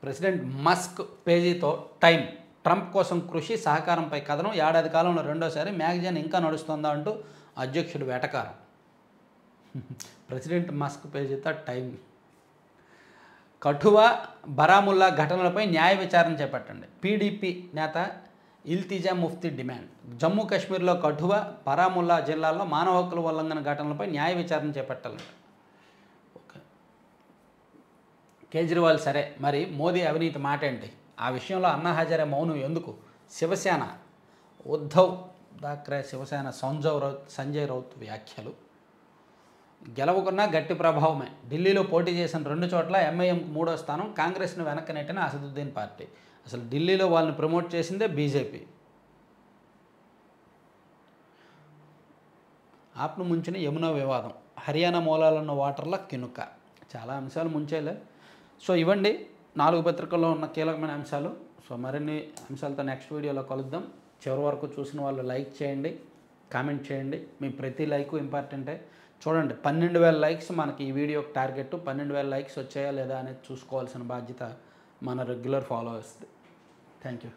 ప్రెసిడెంట్ మస్క్ పేజీతో టైం. ట్రంప్ కోసం కృషి, సహకారంపై కథనం. ఏడాది కాలంలో రెండోసారి. మ్యాగజైన్ ఇంకా నడుస్తుందా అంటూ అధ్యక్షుడు వేటకారం. ప్రెసిడెంట్ మస్క్ పేజీతో టైం. కఠువా, బరాముల్లా ఘటనలపై న్యాయ విచారణ చేపట్టండి. పీడీపీ నేత ఇల్తిజా ముఫ్తీ డిమాండ్. జమ్మూ కాశ్మీర్లో కఠువా, బరాముల్లా జిల్లాల్లో మానవ హక్కుల ఉల్లంఘన ఘటనలపై న్యాయ విచారణ చేపట్టాలంట. ఓకే, కేజ్రీవాల్ సరే, మరి మోదీ అవినీతి మాట ఏంటి? ఆ విషయంలో అన్నా హజారే మౌనం ఎందుకు? శివసేన ఉద్ధవ్ ఠాక్రే శివసేన సంజయ్ రౌత్ వ్యాఖ్యలు. గెలవకున్నా గట్టి ప్రభావమే. ఢిల్లీలో పోటీ చేసిన 2 చోట్ల ఎంఐఎంకు 3వ స్థానం, కాంగ్రెస్ను వెనక్కి నెట్టిన అసదుద్దీన్ పార్టీ. అసలు ఢిల్లీలో వాళ్ళని ప్రమోట్ చేసిందే బీజేపీ. ఆప్ను ముంచిన యమునా వివాదం, హర్యానా మూలాలున్న వాటర్ల కినుక. చాలా అంశాలు ముంచేలే. సో ఇవ్వండి 4 పత్రికల్లో ఉన్న కీలకమైన అంశాలు. సో మరిన్ని అంశాలతో నెక్స్ట్ వీడియోలో కలుద్దాం. చివరి వరకు చూసిన వాళ్ళు లైక్ చేయండి, కామెంట్ చేయండి. మీ ప్రతి లైకు ఇంపార్టెంటే. చూడండి 12,000 లైక్స్ మనకి ఈ వీడియోకి టార్గెట్. 12,000 లైక్స్ వచ్చాయా లేదా అనేది చూసుకోవాల్సిన బాధ్యత మన రెగ్యులర్ ఫాలోవర్స్ది. Thank you.